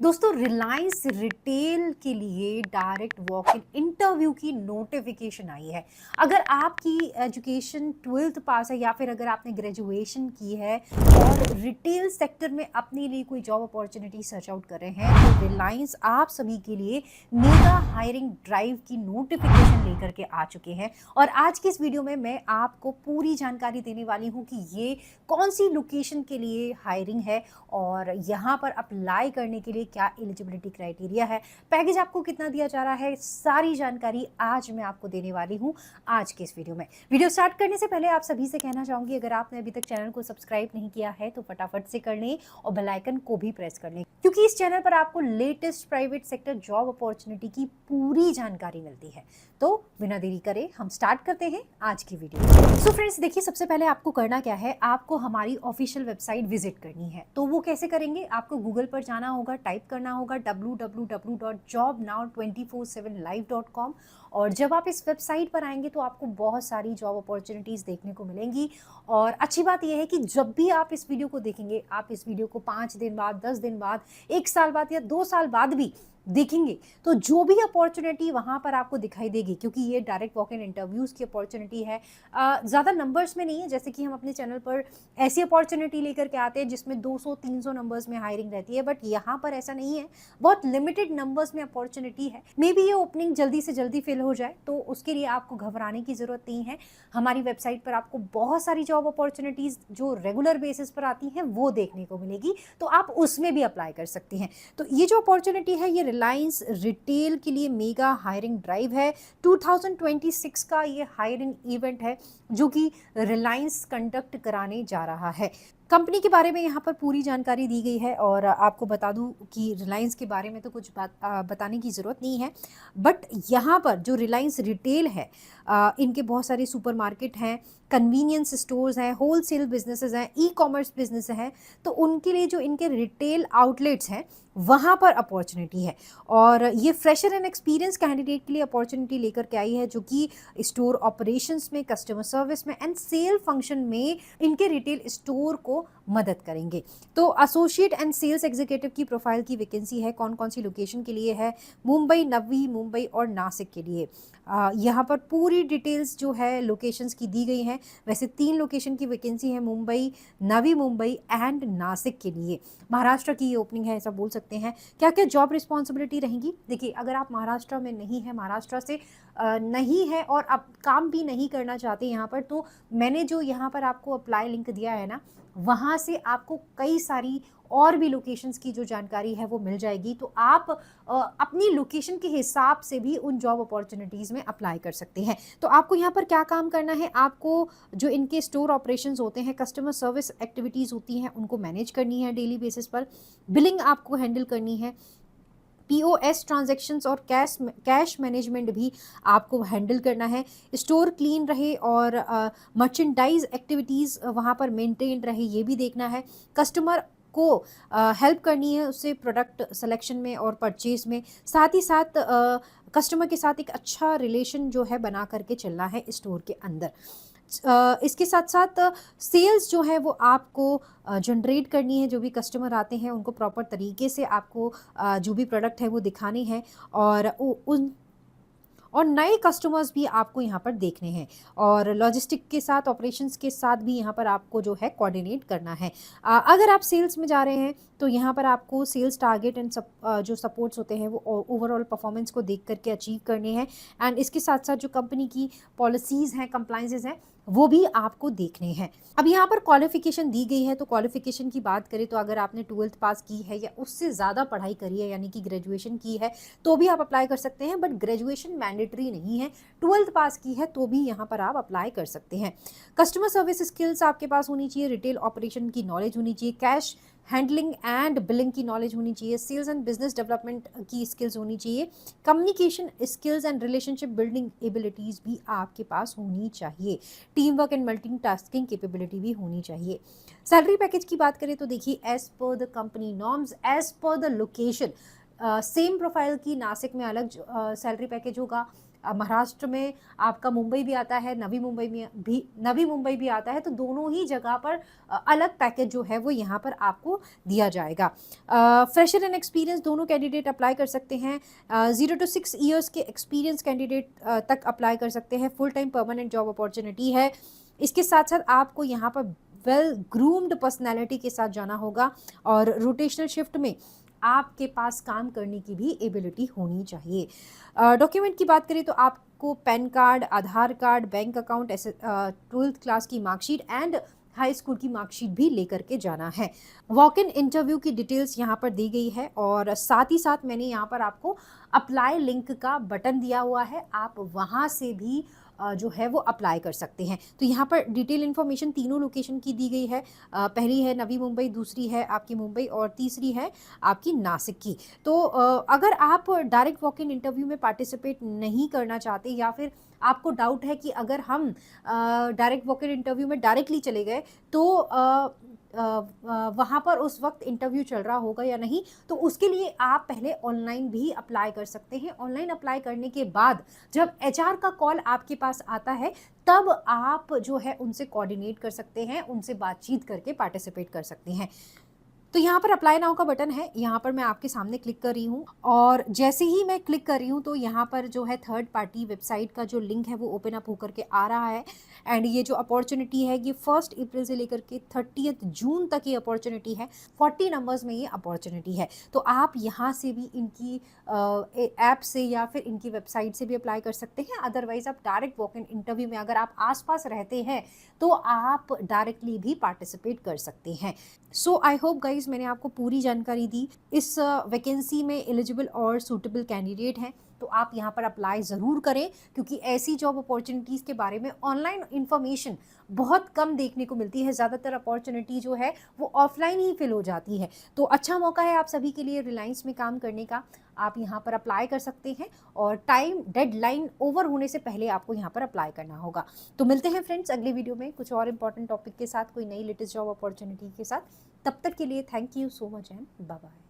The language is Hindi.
दोस्तों रिलायंस रिटेल के लिए डायरेक्ट वॉक इन इंटरव्यू की नोटिफिकेशन आई है। अगर आपकी एजुकेशन 12th पास है या फिर अगर आपने ग्रेजुएशन की है और रिटेल सेक्टर में अपने लिए कोई जॉब अपॉर्चुनिटी सर्च आउट कर रहे हैं तो रिलायंस आप सभी के लिए मेगा हायरिंग ड्राइव की नोटिफिकेशन लेकर के आ चुके हैं। और आज की इस वीडियो में मैं आपको पूरी जानकारी देने वाली हूं कि ये कौन सी लोकेशन के लिए हायरिंग है और यहाँ पर अप्लाई करने के लिए क्या एलिजिबिलिटी क्राइटेरिया है, पैकेज आपको कितना दिया जा रहा है, सारी जानकारी आज मैं आपको देने वाली हूँ आज के इस वीडियो में। वीडियो स्टार्ट करने से पहले आप सभी से कहना चाहूंगी, अगर आपने अभी तक चैनल को सब्सक्राइब नहीं किया है तो फटाफट से कर लें और बेल आइकन को भी प्रेस कर लें, क्योंकि इस चैनल पर आपको latest private sector job opportunity की पूरी जानकारी मिलती है। तो बिना देरी करे हम स्टार्ट करते हैं आज की वीडियो। सो फ्रेंड्स देखिए, सबसे पहले आपको करना क्या है, आपको हमारी ऑफिशियल वेबसाइट विजिट करनी है। तो वो कैसे करेंगे, आपको गूगल पर जाना होगा, टाइप करना होगा www.jobnow247live.com। और जब आप इस वेबसाइट पर आएंगे तो आपको बहुत सारी जॉब अपॉर्चुनिटीज़ देखने को मिलेंगी। और अच्छी बात यह है कि जब भी आप इस वीडियो को देखेंगे, आप इस वीडियो को 5 दिन बाद, 10 दिन बाद, 1 साल बाद या 2 साल बाद भी देखेंगे तो जो भी अपॉर्चुनिटी वहाँ पर आपको दिखाई देगी, क्योंकि ये डायरेक्ट वॉक इन इंटरव्यूज़ की अपॉर्चुनिटी है, ज़्यादा नंबर्स में नहीं है। जैसे कि हम अपने चैनल पर ऐसी अपॉर्चुनिटी लेकर के आते हैं जिसमें 200-300 नंबर्स में हायरिंग रहती है, बट यहाँ पर ऐसा नहीं है, बहुत लिमिटेड नंबर्स में अपॉर्चुनिटी है। मे बी ये ओपनिंग जल्दी से जल्दी फिल हो जाए, तो उसके लिए आपको घबराने की ज़रूरत नहीं है। हमारी वेबसाइट पर आपको बहुत सारी जॉब अपॉर्चुनिटीज़ जो रेगुलर बेसिस पर आती हैं वो देखने को मिलेगी, तो आप उसमें भी अप्लाई कर सकती हैं। तो ये जो अपॉर्चुनिटी है ये रिलायंस रिटेल के लिए मेगा हायरिंग ड्राइव है। 2026 का ये हायरिंग इवेंट है जो कि रिलायंस कंडक्ट कराने जा रहा है। कंपनी के बारे में यहाँ पर पूरी जानकारी दी गई है और आपको बता दूं कि रिलायंस के बारे में तो कुछ बताने की ज़रूरत नहीं है, बट यहाँ पर जो रिलायंस रिटेल है, इनके बहुत सारे सुपरमार्केट हैं, कन्वीनियंस स्टोर्स हैं, होलसेल बिजनेसेस हैं, ई कॉमर्स बिजनेस हैं। तो उनके लिए जो इनके रिटेल आउटलेट्स हैं वहाँ पर अपॉर्चुनिटी है। और ये फ्रेशर एंड एक्सपीरियंस कैंडिडेट के लिए अपॉर्चुनिटी लेकर के आई है, जो कि स्टोर ऑपरेशंस में, कस्टमर सर्विस में एंड सेल फंक्शन में इनके रिटेल स्टोर को मदद करेंगे। तो एसोसिएट एंड सेल्स एग्जीक्यूटिव की प्रोफाइल की वैकेंसी है। कौन कौन सी लोकेशन के लिए है, मुंबई, नवी मुंबई और नासिक के लिए। यहाँ पर पूरी डिटेल्स जो है लोकेशंस की दी गई हैं। वैसे 3 लोकेशन की वैकेंसी है, मुंबई, नवी मुंबई एंड नासिक के लिए। महाराष्ट्र की ये ओपनिंग है, ऐसा बोल सकते हैं। क्या क्या जॉब रिस्पॉन्सिबिलिटी रहेंगी, देखिए, अगर आप महाराष्ट्र में नहीं है, महाराष्ट्र से नहीं है और आप काम भी नहीं करना चाहते यहाँ पर, तो मैंने जो यहाँ पर आपको अप्लाई लिंक दिया है ना, वहाँ से आपको कई सारी और भी लोकेशंस की जो जानकारी है वो मिल जाएगी। तो आप अपनी लोकेशन के हिसाब से भी उन जॉब अपॉर्चुनिटीज़ में अप्लाई कर सकते हैं। तो आपको यहाँ पर क्या काम करना है, आपको जो इनके स्टोर ऑपरेशंस होते हैं, कस्टमर सर्विस एक्टिविटीज़ होती हैं, उनको मैनेज करनी है डेली बेसिस पर। बिलिंग आपको हैंडल करनी है। POS ट्रांजैक्शंस और कैश मैनेजमेंट भी आपको हैंडल करना है। स्टोर क्लीन रहे और मर्चेंडाइज एक्टिविटीज़ वहाँ पर मेंटेन रहे, ये भी देखना है। कस्टमर को हेल्प करनी है उससे प्रोडक्ट सिलेक्शन में और परचेज में। साथ ही साथ कस्टमर के साथ एक अच्छा रिलेशन जो है बना करके चलना है स्टोर के अंदर। इसके साथ साथ सेल्स जो है वो आपको जनरेट करनी है। जो भी कस्टमर आते हैं उनको प्रॉपर तरीके से आपको जो भी प्रोडक्ट है वो दिखाने हैं और और नए कस्टमर्स भी आपको यहाँ पर देखने हैं। और लॉजिस्टिक के साथ, ऑपरेशंस के साथ भी यहाँ पर आपको जो है कोऑर्डिनेट करना है। अगर आप सेल्स में जा रहे हैं तो यहाँ पर आपको सेल्स टारगेट एंड जो सपोर्ट्स होते हैं वो ओवरऑल परफॉर्मेंस को देख करके अचीव करने हैं। एंड इसके साथ साथ जो कंपनी की पॉलिसीज़ हैं, कंप्लाइंसेस हैं, वो भी आपको देखने हैं। अब यहाँ पर क्वालिफिकेशन दी गई है, तो क्वालिफिकेशन की बात करें तो अगर आपने 12th पास की है या उससे ज़्यादा पढ़ाई करी है, यानी कि ग्रेजुएशन की है, तो भी आप अप्लाई कर सकते हैं। बट ग्रेजुएशन मैंडेटरी नहीं है, 12th पास की है तो भी यहाँ पर आप अप्लाई कर सकते हैं। कस्टमर सर्विस स्किल्स आपके पास होनी चाहिए, रिटेल ऑपरेशन की नॉलेज होनी चाहिए, कैश हैंडलिंग एंड बिलिंग की नॉलेज होनी चाहिए, सेल्स एंड बिजनेस डेवलपमेंट की स्किल्स होनी चाहिए, communication skills and relationship building abilities भी आपके पास होनी चाहिए, team work and multitasking capability भी होनी चाहिए। सैलरी पैकेज की बात करें तो देखिए, as per the company norms, as per the location, same profile की नासिक में अलग सैलरी पैकेज होगा, महाराष्ट्र में आपका मुंबई भी आता है, नवी मुंबई भी आता है, तो दोनों ही जगह पर अलग पैकेज जो है वो यहाँ पर आपको दिया जाएगा। फ्रेशर एंड एक्सपीरियंस दोनों कैंडिडेट अप्लाई कर सकते हैं। 0 to 6 ईयर्स के एक्सपीरियंस कैंडिडेट तक अप्लाई कर सकते हैं। Full time permanent job opportunity है। इसके साथ साथ आपको यहाँ पर वेल ग्रूम्ड पर्सनैलिटी के साथ जाना होगा और रोटेशनल शिफ्ट में आपके पास काम करने की भी एबिलिटी होनी चाहिए। डॉक्यूमेंट की बात करें तो आपको PAN card, Aadhaar card, bank account, 12th class की मार्कशीट एंड हाई स्कूल की मार्कशीट भी लेकर के जाना है। वॉक इन इंटरव्यू की डिटेल्स यहाँ पर दी गई है और साथ ही साथ मैंने यहाँ पर आपको अप्लाई लिंक का बटन दिया हुआ है, आप वहाँ से भी जो है वो अप्लाई कर सकते हैं। तो यहाँ पर डिटेल इन्फॉर्मेशन तीनों लोकेशन की दी गई है। पहली है नवी मुंबई, दूसरी है आपकी मुंबई और तीसरी है आपकी नासिक की। तो अगर आप डायरेक्ट वॉक इन इंटरव्यू में पार्टिसिपेट नहीं करना चाहते या फिर आपको डाउट है कि अगर हम डायरेक्ट वॉक इन इंटरव्यू में डायरेक्टली चले गए तो वहाँ पर उस वक्त इंटरव्यू चल रहा होगा या नहीं, तो उसके लिए आप पहले ऑनलाइन भी अप्लाई कर सकते हैं। ऑनलाइन अप्लाई करने के बाद जब एचआर का कॉल आपके पास आता है तब आप जो है उनसे कोऑर्डिनेट कर सकते हैं, उनसे बातचीत करके पार्टिसिपेट कर सकते हैं। तो यहाँ पर अप्लाई नाउ का बटन है, यहाँ पर मैं आपके सामने क्लिक कर रही हूँ और जैसे ही मैं क्लिक कर रही हूँ तो यहाँ पर जो है थर्ड पार्टी वेबसाइट का जो लिंक है वो ओपन अप होकर के आ रहा है। एंड ये जो अपॉर्चुनिटी है ये 1 अप्रैल से लेकर के 30 जून तक ये अपॉर्चुनिटी है। 40 नंबर्स में ये अपॉर्चुनिटी है। तो आप यहाँ से भी इनकी ऐप से या फिर इनकी वेबसाइट से भी अप्लाई कर सकते हैं। अदरवाइज आप डायरेक्ट वॉक इन इंटरव्यू में अगर आप आसपास रहते हैं तो आप डायरेक्टली भी पार्टिसिपेट कर सकते हैं। सो आई होप गाइज मैंने आपको पूरी जानकारी दी। इस वैकेंसी में एलिजिबल और सूटेबल कैंडिडेट हैं तो आप यहाँ पर अप्लाई ज़रूर करें, क्योंकि ऐसी जॉब अपॉर्चुनिटीज़ के बारे में ऑनलाइन इन्फॉर्मेशन बहुत कम देखने को मिलती है। ज़्यादातर अपॉर्चुनिटी जो है वो ऑफलाइन ही फिल हो जाती है। तो अच्छा मौका है आप सभी के लिए रिलायंस में काम करने का। आप यहाँ पर अप्लाई कर सकते हैं और टाइम डेडलाइन ओवर होने से पहले आपको यहाँ पर अप्लाई करना होगा। तो मिलते हैं फ्रेंड्स अगले वीडियो में कुछ और इंपॉर्टेंट टॉपिक के साथ, कोई नई लेटेस्ट जॉब अपॉर्चुनिटी के साथ। तब तक के लिए thank you so much and bye bye.